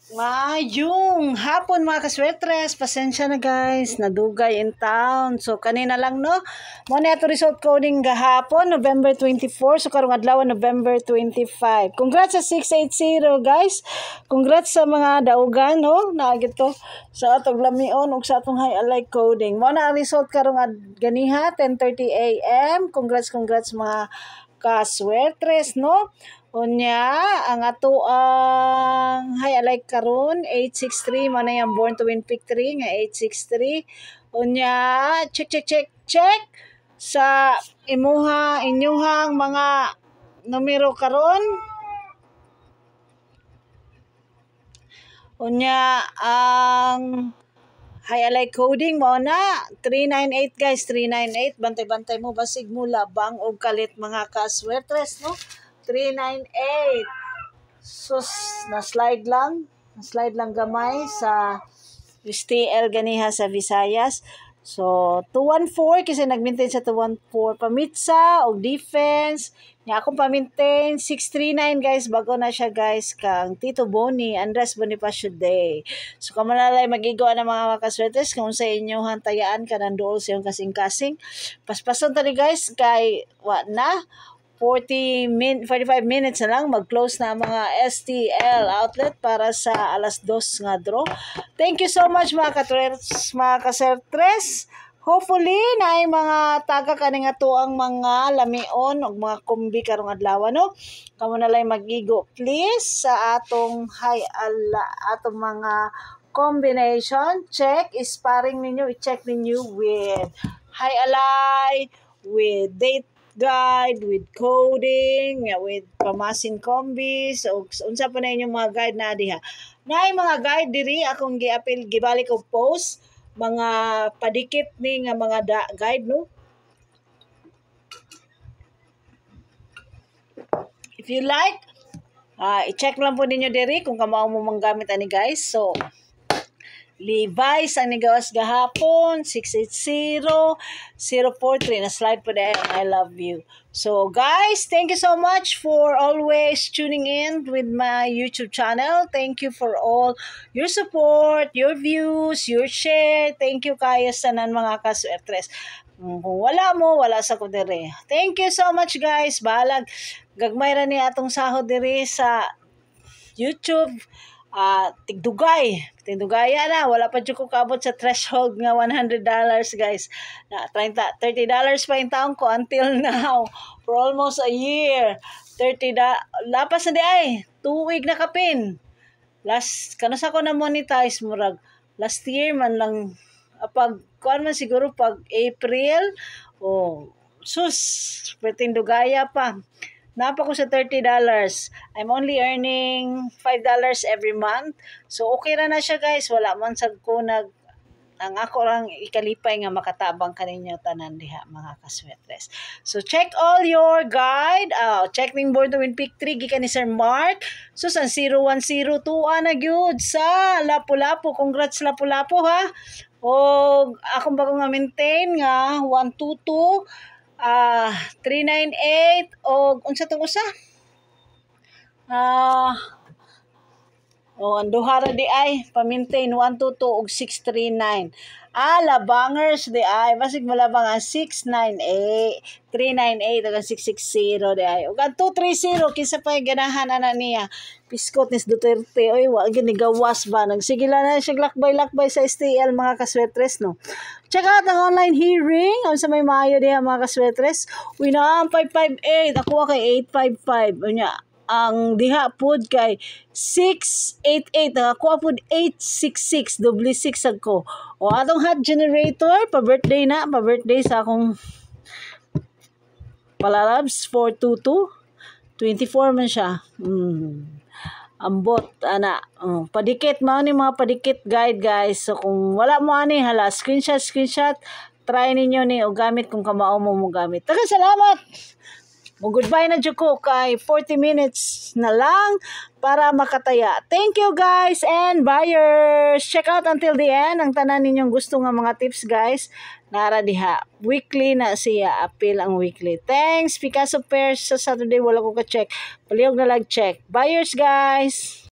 Yung hapon mga kaswetres, pasensya na guys, nadugay in town. So kanina lang no, muna ito result coding gahapon, November 24. So karong adlaw November 25. Congrats sa 680 guys. Congrats sa mga daugan no, naagit to sa atong lamion ug sa atong high alike coding. Muna ang result karong ganiha 10:30 AM. Congrats mga kaswetres no. Unya ang ato ang hay alike karon 863 mo na yung born to win pick 3 nga 863. Unya check sa inyuhang mga numero karon. Unya ang hay alike coding mo na 398 guys, 398. Bantay-bantay mo basig mo labang og kalit mga kaswertres no. 398. Sus, na-slide lang gamay sa STL ganiha sa Visayas. So, 214 kasi nag-maintain sa 214 pamitsa og defense. Nya akong pa-maintain 639 guys, bago na siya guys kang Tito Boni, Andres Bonifacio Day. So, kamalalay magigawa ng mga kaswertes kung sa inyo hantayaan ka nandool sa iyong kasing-kasing. Paspason tali guys kay na 45 minutes na lang mag-close na mga STL outlet para sa alas 2 nga draw. Thank you so much mga kasertres. Hopefully na ay mga taga kaning ato ang mga lamion o mga kombi karong adlaw no. Kamo na lang mag-igo please sa atong atong mga combination. Check sparring ninyo, i-check ninyo with high alay, with date guide, with coding, with pamasin combis, o unsa pa na inyong mga guide na diha. Naay mga guide diri akong gibalik og post, mga padikit ni nga mga guide no. If you like, i-check lang po ninyo diri kung kamao mo manggamit ani guys. So Levi's ang nigawas gahapon 680-043 na slide po dahil I love you. So guys, thank you so much for always tuning in with my YouTube channel. Thank you for all your support, your views, your share. Thank you kayo sa nan mga kaswertres. Kung wala mo, wala sa ko diri. Thank you so much guys. Balag gagmay ra ni atong sahod diri sa YouTube. Tigdugaya na, wala pa dyan ko kabot sa threshold nga $100 guys. Na $30 pa yung taon ko until now, for almost a year. Lapas na di ay 2 week na kapin. Kanasa ko na monetize murag last year man lang, kuan man siguro pag April sus perting dugaya pa. Napa ko sa $30. I'm only earning $5 every month. So, okay na siya guys. Wala man sa ko ang ako lang ikalipay nga makatabang kaninyo tanan diha mga kaswetres. So, check all your guide. Check ning board to win pick 3 gikan ni Sir Mark. So, sa 0102 na gyud sa Lapu-Lapu. Congrats Lapu-Lapu ha. O akong bago nga maintain nga 122 398 o unsa tong usa anduhara di ay pa-maintain 122 og 639 labangers di ay basig malabang ang 698 398 ug 660 di ay ug ang 230 kinsa pa ganahan ana niya piskot ni Duterte oy wa gini gawas ba nagsigila na siya lakbay sa STL mga kaswetres no. Check out ang online hearing unsa may maayo diha mga kaswetres. Uy na 558 ako kay 855 unya ang diha pod kay 688 ako pod 866 double 6 ako. O atong hot generator pa birthday sa akong palalabs 422 24 man siya. Ambot ana padikit mao ni mga padikit guide guys. So kung wala mo ani hala screenshot try ninyo ni o gamit kung kamao mo gamit. Salamat. Goodbye na Joko kay 40 minutes na lang para makataya. Thank you guys and buyers. Check out until the end ang tanan ninyong gusto nga mga tips guys. Nara diha. Weekly na siya. Appeal ang weekly. Thanks. Picasso Pairs sa Saturday wala ko ka-check. Palihog na lang check. Buyers guys.